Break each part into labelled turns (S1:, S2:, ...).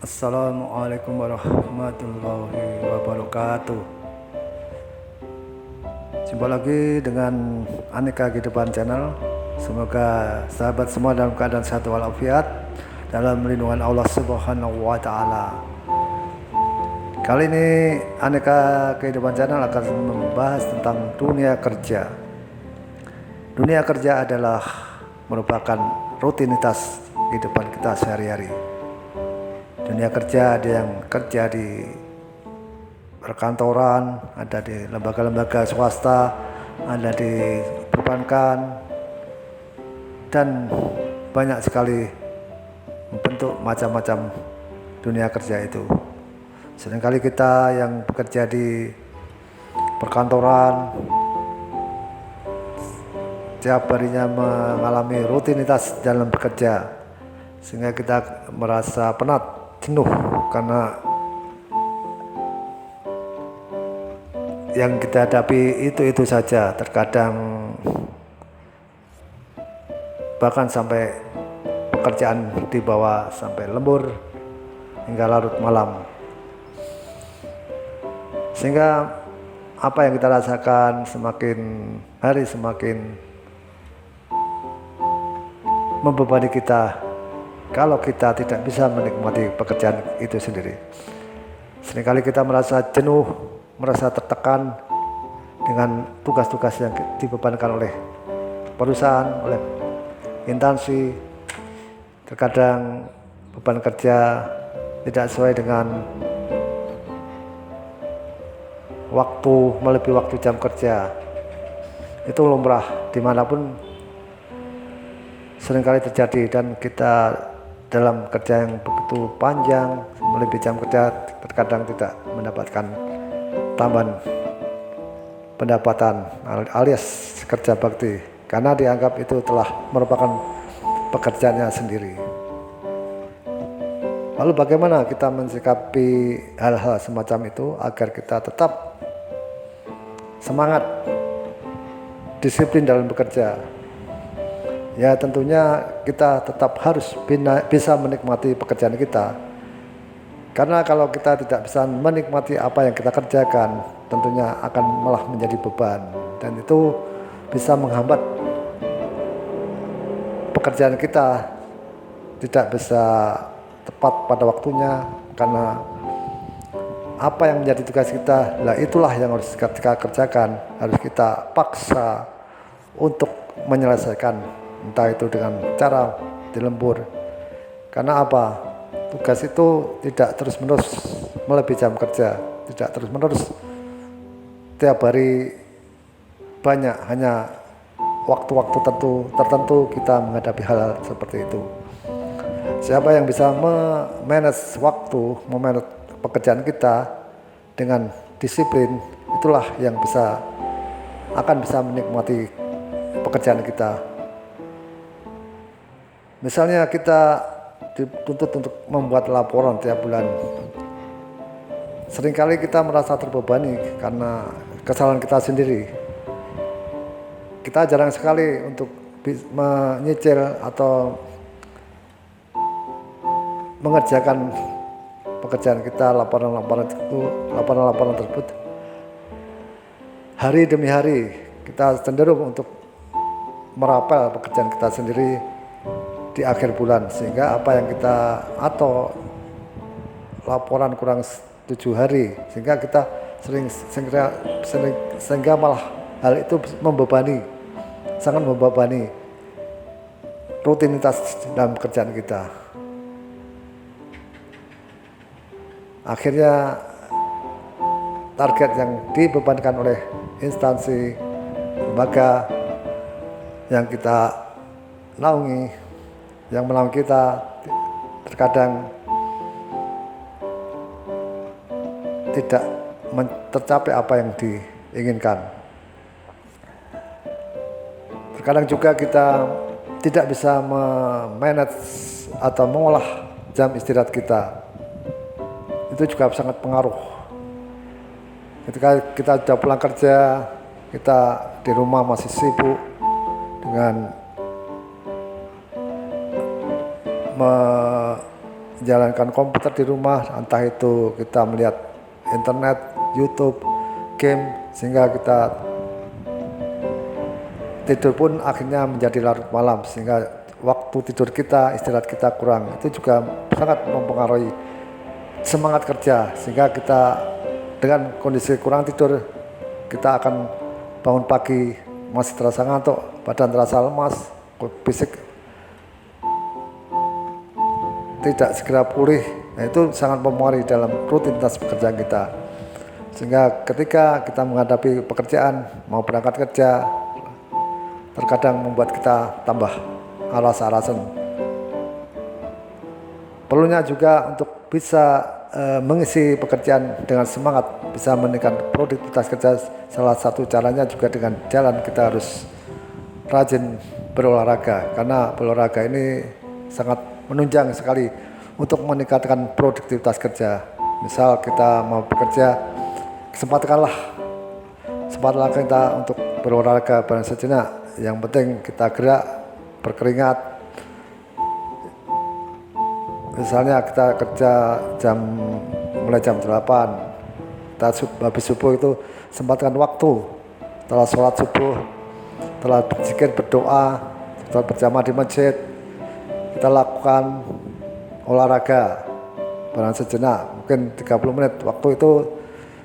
S1: Assalamualaikum warahmatullahi wabarakatuh. Jumpa lagi dengan Aneka Kehidupan Channel. Semoga sahabat semua dalam keadaan sehat walafiat dalam lindungan Allah Subhanahu wa Ta'ala. Kali ini Aneka Kehidupan Channel akan membahas tentang dunia kerja. Dunia kerja adalah merupakan rutinitas kehidupan kita sehari-hari. Dunia kerja ada yang kerja di perkantoran, ada di lembaga-lembaga swasta, ada di perbankan, dan banyak sekali bentuk macam-macam dunia kerja itu. Seringkali kita yang bekerja di perkantoran tiap harinya mengalami rutinitas dalam bekerja, sehingga kita merasa penat, jenuh karena yang kita hadapi itu saja. Terkadang bahkan sampai pekerjaan dibawa sampai lembur hingga larut malam, sehingga apa yang kita rasakan semakin hari semakin membebani kita kalau kita tidak bisa menikmati pekerjaan itu sendiri. Seringkali kita merasa jenuh, merasa tertekan dengan tugas-tugas yang dibebankan oleh perusahaan, oleh instansi. Terkadang beban kerja tidak sesuai dengan waktu, melebihi waktu jam kerja. Itu lumrah dimanapun seringkali terjadi, dan kita dalam kerja yang begitu panjang melebihi jam kerja terkadang tidak mendapatkan tambahan pendapatan alias kerja bakti, karena dianggap itu telah merupakan pekerjaannya sendiri. Lalu bagaimana kita mensikapi hal-hal semacam itu agar kita tetap semangat, disiplin dalam bekerja? Ya, tentunya kita tetap harus bisa menikmati pekerjaan kita, karena kalau kita tidak bisa menikmati apa yang kita kerjakan, tentunya akan malah menjadi beban, dan itu bisa menghambat pekerjaan kita tidak bisa tepat pada waktunya. Karena apa yang menjadi tugas kita, itulah yang harus kita kerjakan, harus kita paksa untuk menyelesaikan, entah itu dengan cara dilembur. Karena apa? Tugas itu tidak terus-menerus melebihi jam kerja, tidak terus-menerus tiap hari banyak, hanya waktu-waktu tertentu kita menghadapi hal seperti itu. Siapa yang bisa memanage waktu, memanage pekerjaan kita dengan disiplin, itulah yang akan bisa menikmati pekerjaan kita. Misalnya kita dituntut untuk membuat laporan tiap bulan. Seringkali kita merasa terbebani karena kesalahan kita sendiri. Kita jarang sekali untuk menyicil atau mengerjakan pekerjaan kita, laporan-laporan tersebut. Hari demi hari kita cenderung untuk merapel pekerjaan kita sendiri di akhir bulan, sehingga apa yang kita atau laporan kurang 7 hari, sehingga kita sehingga malah hal itu sangat membebani rutinitas dalam pekerjaan kita. Akhirnya target yang dibebankan oleh instansi, lembaga yang kita naungi, yang menaungi kita, terkadang tidak tercapai apa yang diinginkan. Terkadang juga kita tidak bisa memanage atau mengolah jam istirahat kita. Itu juga sangat pengaruh. Ketika kita sudah pulang kerja, kita di rumah masih sibuk dengan menjalankan komputer di rumah, entah itu kita melihat internet, YouTube, game, sehingga kita tidur pun akhirnya menjadi larut malam, sehingga waktu tidur kita, istirahat kita kurang. Itu juga sangat mempengaruhi semangat kerja, sehingga kita dengan kondisi kurang tidur, kita akan bangun pagi masih terasa ngantuk, badan terasa lemas, fisik tidak segera pulih. Nah, itu sangat mempengaruhi dalam rutinitas pekerjaan kita, sehingga ketika kita menghadapi pekerjaan, mau berangkat kerja, terkadang membuat kita tambah alas-alasan. Perlunya juga untuk bisa mengisi pekerjaan dengan semangat, bisa meningkatkan produktivitas kerja. Salah satu caranya juga dengan jalan, kita harus rajin berolahraga, karena berolahraga ini sangat menunjang sekali untuk meningkatkan produktivitas kerja. Misal kita mau bekerja, kesempatkanlah kita untuk berolahraga bareng sejenak. Yang penting kita gerak, berkeringat. Misalnya kita kerja mulai jam 8, kita habis subuh itu sempatkan waktu setelah sholat subuh, setelah berzikir, berdoa, setelah berjamaah di masjid, kita lakukan olahraga barang sejenak, mungkin 30 menit. Waktu itu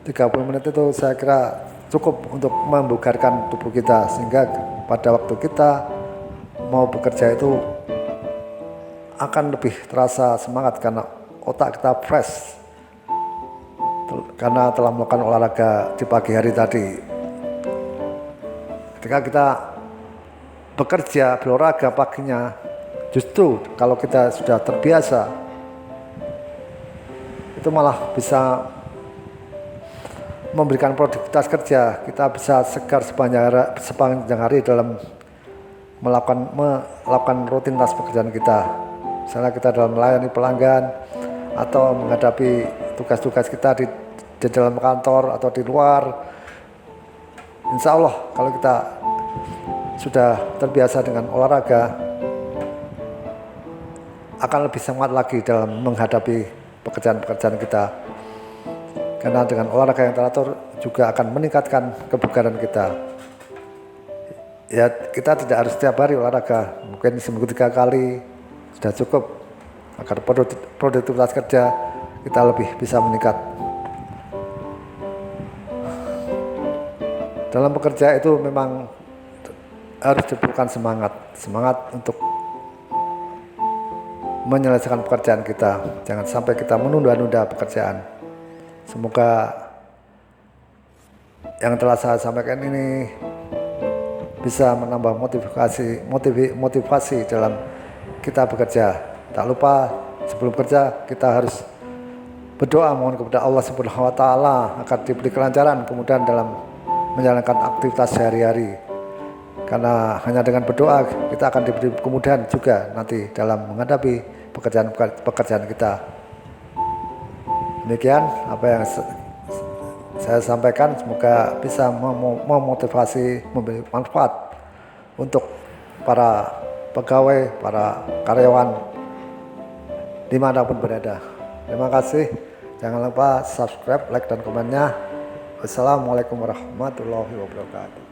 S1: 30 menit itu saya kira cukup untuk membugarkan tubuh kita, sehingga pada waktu kita mau bekerja itu akan lebih terasa semangat, karena otak kita fresh karena telah melakukan olahraga di pagi hari tadi. Ketika kita bekerja berolahraga paginya, justru kalau kita sudah terbiasa, itu malah bisa memberikan produktivitas kerja. Kita bisa segar sepanjang hari dalam melakukan rutinitas pekerjaan kita. Misalnya kita dalam melayani pelanggan, atau menghadapi tugas-tugas kita di dalam kantor atau di luar. Insya Allah kalau kita sudah terbiasa dengan olahraga, akan lebih semangat lagi dalam menghadapi pekerjaan-pekerjaan kita. Karena dengan olahraga yang teratur juga akan meningkatkan kebugaran kita. Ya, kita tidak harus setiap hari olahraga, mungkin seminggu 3 kali sudah cukup agar produktivitas kerja kita lebih bisa meningkat. Dalam bekerja itu memang harus diperlukan semangat untuk menyelesaikan pekerjaan kita. Jangan sampai kita menunda-nunda pekerjaan. Semoga yang telah saya sampaikan ini bisa menambah motivasi dalam kita bekerja. Tak lupa sebelum kerja kita harus berdoa, mohon kepada Allah Subhanahu wa taala agar diberi kelancaran kemudian dalam menjalankan aktivitas sehari-hari. Karena hanya dengan berdoa kita akan diberi kemudahan juga nanti dalam menghadapi pekerjaan kita. Demikian apa yang saya sampaikan, semoga bisa memotivasi, memberi manfaat untuk para pegawai, para karyawan dimanapun berada. Terima kasih. Jangan lupa subscribe, like, dan komennya. Wassalamualaikum warahmatullahi wabarakatuh.